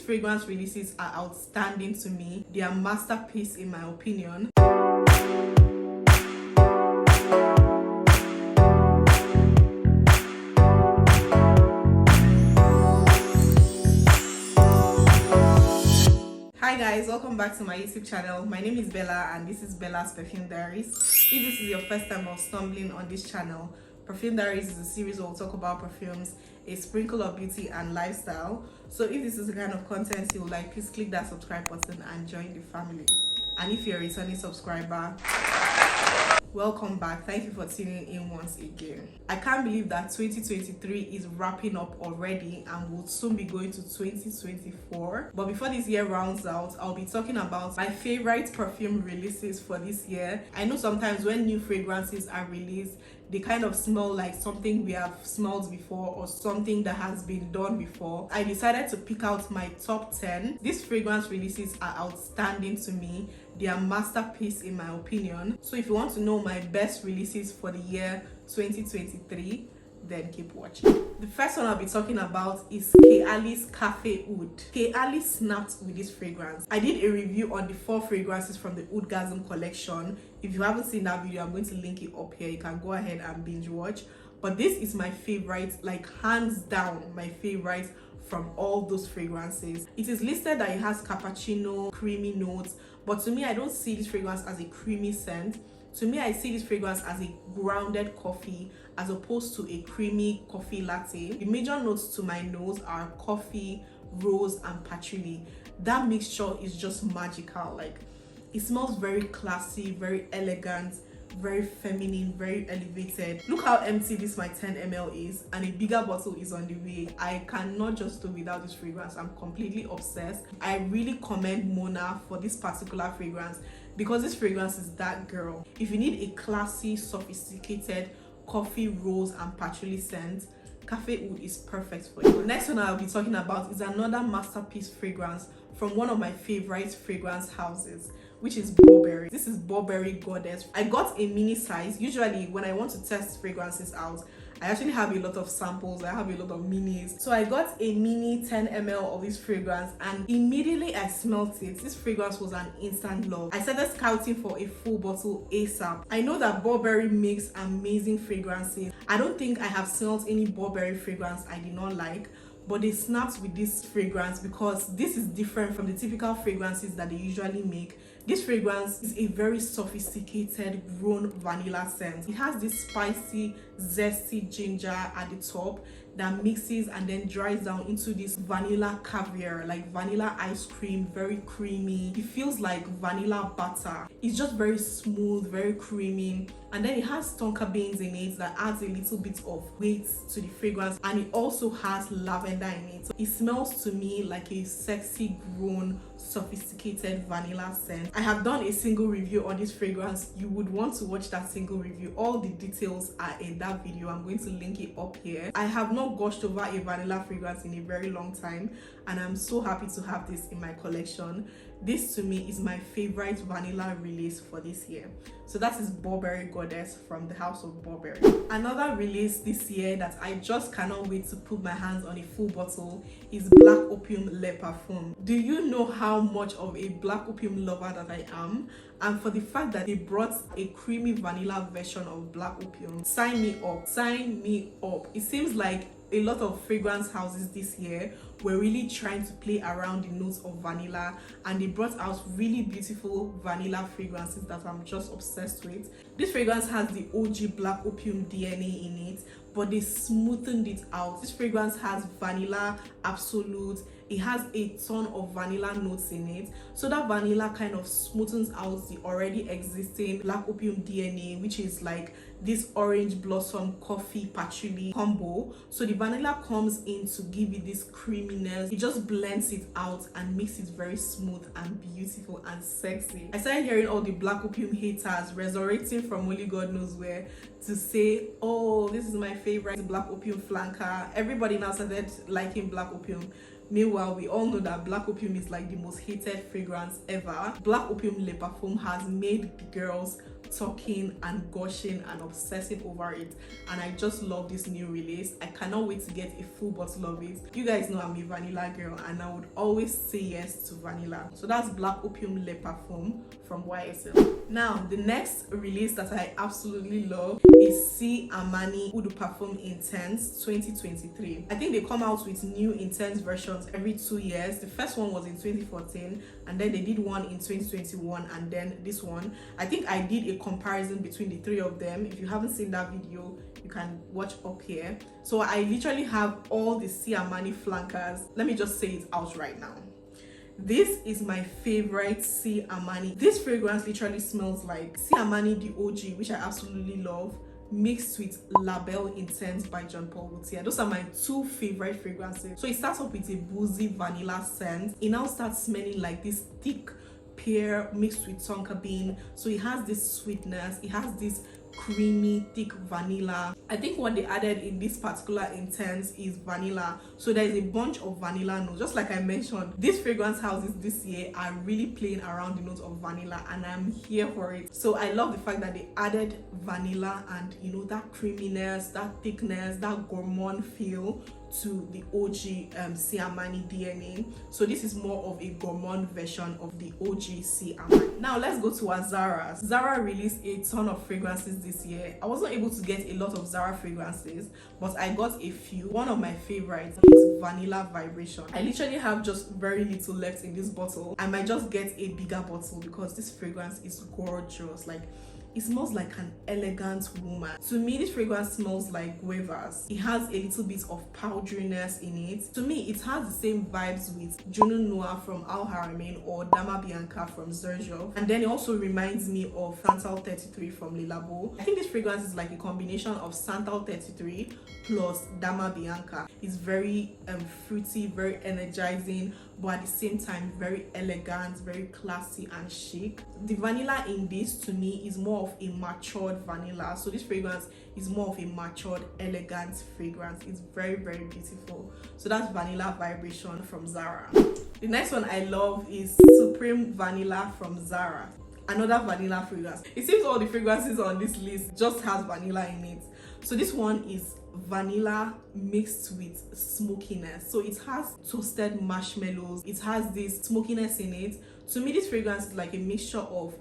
fragrance releases are outstanding to me. They are masterpiece in my opinion. Hi guys, welcome back to my YouTube channel. My name is Bella and this is Bella's Perfume Diaries. If this is your first time of stumbling on this channel, Perfume Diaries is a series where we'll talk about perfumes, a sprinkle of beauty and lifestyle. So if this is the kind of content you would like, please click that subscribe button and join the family. And if you're a returning subscriber, welcome back. Thank you for tuning in once again. I can't believe that 2023 is wrapping up already and we'll soon be going to 2024. But before this year rounds out, I'll be talking about my favorite perfume releases for this year. I know sometimes when new fragrances are released, they kind of smell like something we have smelled before or something that has been done before. I decided to pick out my top 10. These fragrance releases are outstanding to me. They are masterpiece in my opinion. So if you want to know my best releases for the year 2023, then keep watching. The first one I'll be talking about is Kayali's Cafe Oud. Kayali snapped with this fragrance. I did a review on the 4 fragrances from the Oudgasm collection. If you haven't seen that video, I'm going to link it up here. You can go ahead and binge watch. But this is my favorite, like hands down my favorite from all those fragrances. It is listed that it has cappuccino, creamy notes, but to me, I don't see this fragrance as a creamy scent. To me, I see this fragrance as a grounded coffee as opposed to a creamy coffee latte. The major notes to my nose are coffee, rose, and patchouli. That mixture is just magical. Like, it smells very classy, very elegant, very feminine, very elevated. Look how empty this my 10 ml is, and a bigger bottle is on the way. I cannot just do without this fragrance. I'm completely obsessed. I really commend Mona for this particular fragrance because this fragrance is that girl. If you need a classy, sophisticated coffee, rose, and patchouli scent, Cafe Oud is perfect for you. The next one I'll be talking about is another masterpiece fragrance from one of my favorite fragrance houses, which is Burberry. This is Burberry Goddess. I got a mini size. Usually when I want to test fragrances out, I actually have a lot of samples. I have a lot of minis. So I got a mini 10 ml of this fragrance and immediately I smelled it. This fragrance was an instant love. I started scouting for a full bottle ASAP. I know that Burberry makes amazing fragrances. I don't think I have smelled any Burberry fragrance I did not like, but they snapped with this fragrance because this is different from the typical fragrances that they usually make. This fragrance is a very sophisticated grown vanilla scent. It has this spicy, zesty ginger at the top that mixes and then dries down into this vanilla caviar, like vanilla ice cream, very creamy. It feels like vanilla butter. It's just very smooth, very creamy. And then it has tonka beans in it that adds a little bit of weight to the fragrance, and it also has lavender in it. So it smells to me like a sexy, grown, sophisticated vanilla scent. I have done a single review on this fragrance. You would want to watch that single review. All the details are in that video. I'm going to link it up here. I have not gushed over a vanilla fragrance in a very long time, and I'm so happy to have this in my collection. This to me is my favorite vanilla release for this year. So that is Burberry Goddess from the house of Burberry. Another release this year that I just cannot wait to put my hands on a full bottle is Black Opium Le Parfum. Do you know how much of a Black Opium lover that I am? And for the fact that they brought a creamy vanilla version of Black Opium, sign me up, sign me up. It seems like a lot of fragrance houses this year were really trying to play around the notes of vanilla, and they brought out really beautiful vanilla fragrances that I'm just obsessed with. This fragrance has the OG Black Opium DNA in it, but they smoothened it out. This fragrance has vanilla absolute. It has a ton of vanilla notes in it, so that vanilla kind of smoothens out the already existing Black Opium DNA, which is like this orange blossom coffee patchouli combo. So the vanilla comes in to give it this creaminess. It just blends it out and makes it very smooth and beautiful and sexy. I started hearing all the Black Opium haters resurrecting from only God knows where to say, oh, this is my favorite Black Opium flanker. Everybody now started liking Black Opium Meanwhile, we all know that Black Opium is like the most hated fragrance ever. Black Opium Le Parfum has made the girls talking and gushing and obsessive over it, and I just love this new release. I cannot wait to get a full bottle of it. You guys know I'm a vanilla girl, and I would always say yes to vanilla. So that's Black Opium Le Parfum from YSL. Now the next release that I absolutely love is C Armani Eau de Parfum Intense 2023. I think they come out with new intense versions every 2 years. The first one was in 2014, and then they did one in 2021, and then this one. I think I did a comparison between the three of them. If you haven't seen that video, you can watch up here. So I literally have all the C Armani flankers. Let me just say it out right now. This is my favorite C Armani. This fragrance literally smells like C Armani the OG, which I absolutely love, mixed with La Belle Intense by Jean Paul Gaultier. Those are my two favorite fragrances. So it starts off with a boozy vanilla scent. It now starts smelling like this thick pear mixed with tonka bean. So it has this sweetness, it has this creamy thick vanilla. I think what they added in this particular intense is vanilla, so there is a bunch of vanilla notes. Just like I mentioned, these fragrance houses this year are really playing around the notes of vanilla, and I'm here for it. So I love the fact that they added vanilla and, you know, that creaminess, that thickness, that gourmand feel to the OG C Armani DNA. So this is more of a gourmand version of the OG C Armani. Now let's go to Zara. Zara released a ton of fragrances this year. I wasn't able to get a lot of Zara fragrances, but I got a few. One of my favorites is Vanilla Vibration. I literally have just very little left in this bottle. I might just get a bigger bottle because this fragrance is gorgeous. Like, it smells like an elegant woman. To me, this fragrance smells like guavas. It has a little bit of powderiness in it. To me, it has the same vibes with Junun Noir from Al Haramain or Dama Bianca from Sergio. And then it also reminds me of Santal 33 from Le Labo. I think this fragrance is like a combination of Santal 33 plus Dama Bianca. It's very fruity, very energizing, but at the same time very elegant, very classy and chic. The vanilla in this to me is more of a matured vanilla. So this fragrance is more of a matured, elegant fragrance. It's very, very beautiful. So that's Vanilla Vibration from Zara. The next one I love is Supreme Vanilla from Zara. Another vanilla fragrance. It seems all the fragrances on this list just has vanilla in it. So this one is vanilla mixed with smokiness. So it has toasted marshmallows, it has this smokiness in it. To me, this fragrance is like a mixture of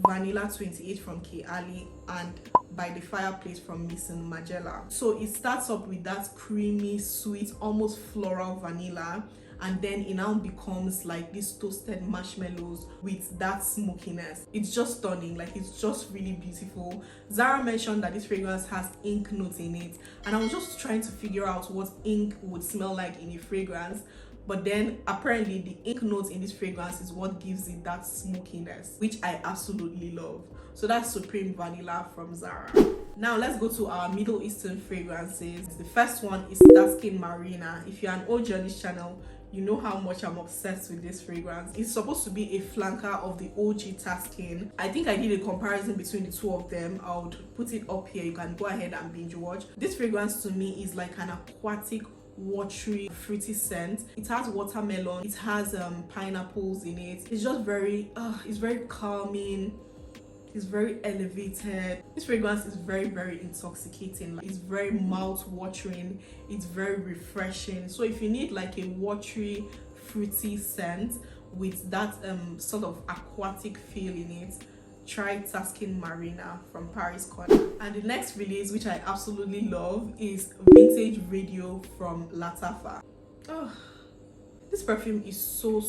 Vanilla 28 from K Ali and By the Fireplace from Miss Magella. So it starts up with that creamy, sweet, almost floral vanilla, and then it now becomes like these toasted marshmallows with that smokiness. It's just stunning. Like, it's just really beautiful. Zara mentioned that this fragrance has ink notes in it, and I was just trying to figure out what ink would smell like in a fragrance, but then apparently the ink notes in this fragrance is what gives it that smokiness, which I absolutely love. So that's Supreme Vanilla from Zara. Now let's go to our Middle Eastern fragrances. The first one is Duskin Marina. If you're an OG on this channel, you know how much I'm obsessed with this fragrance. It's supposed to be a flanker of the OG Taskin. I think I did a comparison between the two of them. I would put it up here. You can go ahead and binge watch. This fragrance to me is like an aquatic, watery, fruity scent. It has watermelon, it has pineapples in it. It's just very it's very calming. It's very elevated. This fragrance is very, very intoxicating. Like, it's very mouth-watering. It's very refreshing. So if you need like a watery, fruity scent with that sort of aquatic feel in it, try Duskin Marina from Paris Corner. And the next release, which I absolutely love, is Vintage Radio from Latafa. Oh, this perfume is so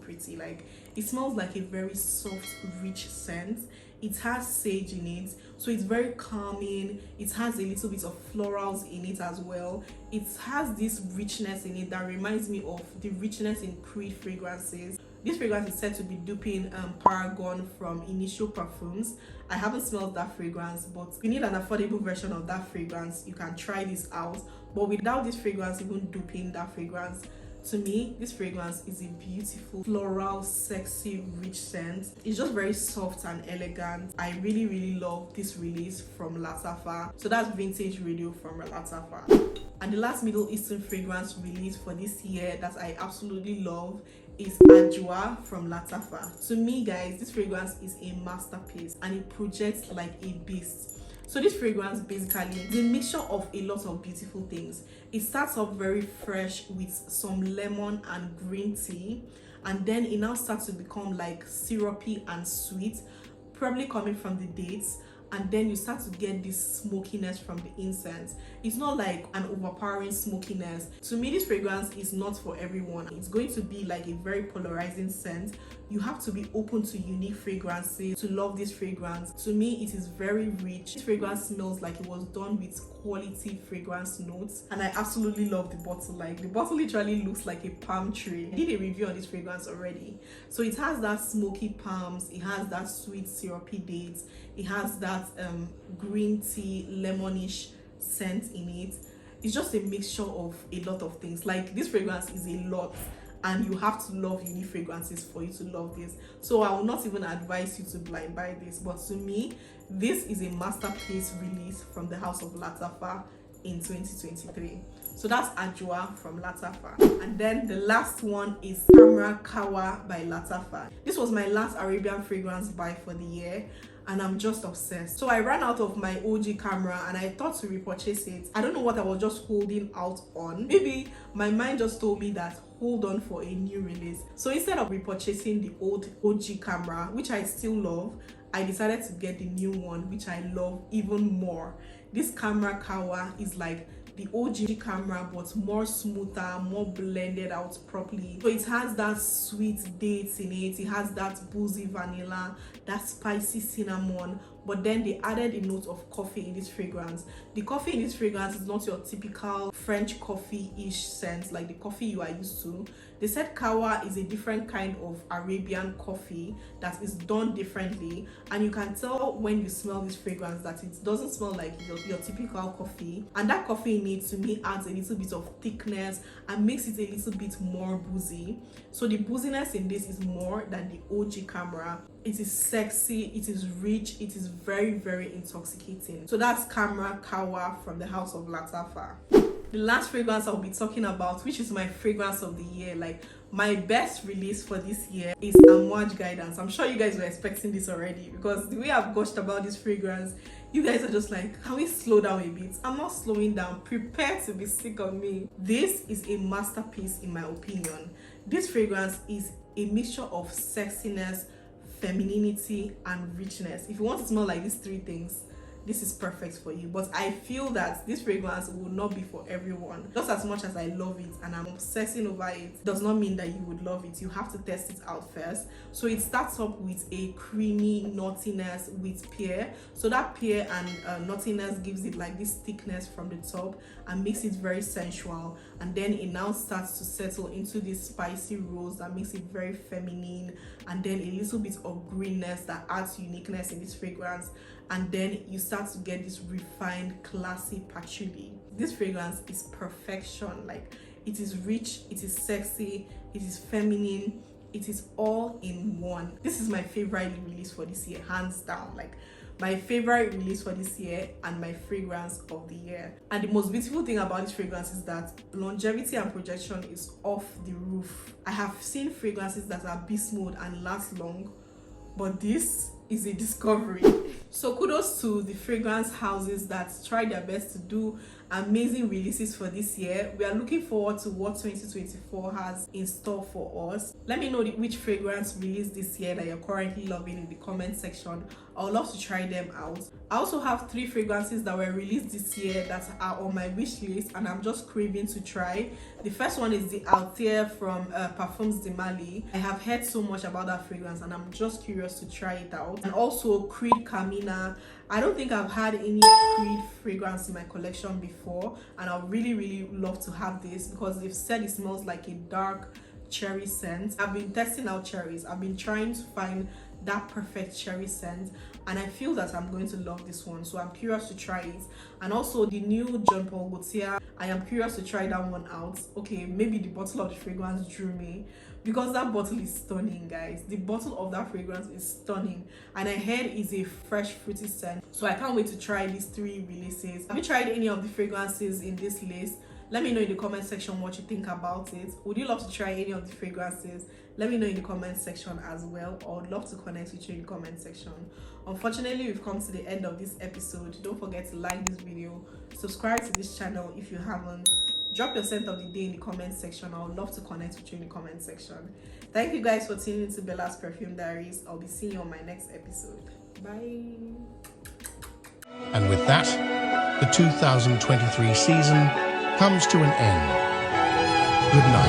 pretty. Like, it smells like a very soft, rich scent. It has sage in it, so it's very calming. It has a little bit of florals in it as well. It has this richness in it that reminds me of the richness in Creed fragrances. This fragrance is said to be duping Paragon from Initio Perfumes. I haven't smelled that fragrance, but if you need an affordable version of that fragrance, you can try this out. But without this fragrance even duping that fragrance, To me, this fragrance is a beautiful, floral, sexy, rich scent. It's just very soft and elegant. I really love this release from Latafa. So that's Vintage Radio from Latafa. And the last Middle Eastern fragrance release for this year that I absolutely love is Ajwa from Latafa. To me, guys, this fragrance is a masterpiece and it projects like a beast. So this fragrance basically is a mixture of a lot of beautiful things. It starts off very fresh with some lemon and green tea, and then it now starts to become like syrupy and sweet, probably coming from the dates, and then you start to get this smokiness from the incense. It's not like an overpowering smokiness. To me, this fragrance is not for everyone. It's going to be like a very polarizing scent. You have to be open to unique fragrances to love this fragrance. To me, it is very rich. This fragrance smells like it was done with quality fragrance notes, and I absolutely love the bottle. Like, the bottle literally looks like a palm tree. I did a review on this fragrance already. So it has that smoky palms, it has that sweet syrupy dates, it has that green tea lemonish scent in it. It's just a mixture of a lot of things. Like, this fragrance is a lot, and you have to love unique fragrances for you to love this. So I will not even advise you to blind buy this, but to me, this is a masterpiece release from the house of Latafa in 2023. So that's Ajwa from Latafa. And then the last one is Kawa by Latafa. This was my last Arabian fragrance buy for the year, and I'm just obsessed. So I ran out of my OG camera and I thought to repurchase it. I don't know what I was just holding out on. Maybe my mind just told me that hold on for a new release. So instead of repurchasing the old OG camera, which I still love, I decided to get the new one, which I love even more. This camera Kawa is like the OG camera, but more smoother, more blended out properly. So it has that sweet dates in it, it has that boozy vanilla, that spicy cinnamon, but then they added a note of coffee in this fragrance. The coffee in this fragrance is not your typical French coffee-ish scent like the coffee you are used to. They said Kawa is a different kind of Arabian coffee that is done differently, and you can tell when you smell this fragrance that it doesn't smell like your typical coffee, and that coffee in it to me adds a little bit of thickness and makes it a little bit more boozy. So the booziness in this is more than the OG camera. It is sexy, it is rich, it is very intoxicating. So that's Camera Kawa from the house of Latafa. The last fragrance I'll be talking about, which is my fragrance of the year, like my best release for this year, is Amaj Guidance. I'm sure you guys were expecting this already, because the way I've gushed about this fragrance, you guys are just like, can we slow down a bit? I'm not slowing down. Prepare to be sick of me. This is a masterpiece in my opinion. This fragrance is a mixture of sexiness, femininity, and richness. If you want to smell like these three things, this is perfect for you. But I feel that this fragrance will not be for everyone. Just as much as I love it and I'm obsessing over it, does not mean that you would love it. You have to test it out first. So it starts up with a creamy nuttiness with pear. So that pear and nuttiness gives it like this thickness from the top and makes it very sensual. And then it now starts to settle into this spicy rose that makes it very feminine, and then a little bit of greenness that adds uniqueness in this fragrance. And then you start to get this refined, classy patchouli. This fragrance is perfection. Like, it is rich, it is sexy, it is feminine, it is all in one. This is my favorite release for this year, hands down. Like, my favorite release for this year and my fragrance of the year. And the most beautiful thing about this fragrance is that longevity and projection is off the roof. I have seen fragrances that are beast mode and last long, but this is a discovery. So kudos to the fragrance houses that try their best to do amazing releases for this year. We are looking forward to what 2024 has in store for us. Let me know which fragrance released this year that you're currently loving in the comment section. I would love to try them out. I also have 3 fragrances that were released this year that are on my wish list and I'm just craving to try. The first one is the Altair from Parfums de Mali. I have heard so much about that fragrance and I'm just curious to try it out. And also Creed Camina. I don't think I've had any Creed fragrance in my collection before, and I really love to have this because they've said it smells like a dark cherry scent. I've been testing out cherries. I've been trying to find that perfect cherry scent, and I feel that I'm going to love this one, so I'm curious to try it. And also the new Jean Paul Gaultier, I am curious to try that one out. Okay, maybe the bottle of the fragrance drew me because that bottle is stunning, guys. The bottle of that fragrance is stunning, and I heard it's a fresh fruity scent, so I can't wait to try these 3 releases. Have you tried any of the fragrances in this list? Let me know in the comment section what you think about it. Would you love to try any of the fragrances? Let me know in the comment section as well. I would love to connect with you in the comment section. Unfortunately, we've come to the end of this episode. Don't forget to like this video, subscribe to this channel if you haven't, drop your scent of the day in the comment section. I would love to connect with you in the comment section. Thank you guys for tuning into Bella's Perfume Diaries. I'll be seeing you on my next episode. Bye. And with that, the 2023 season comes to an end. Good night.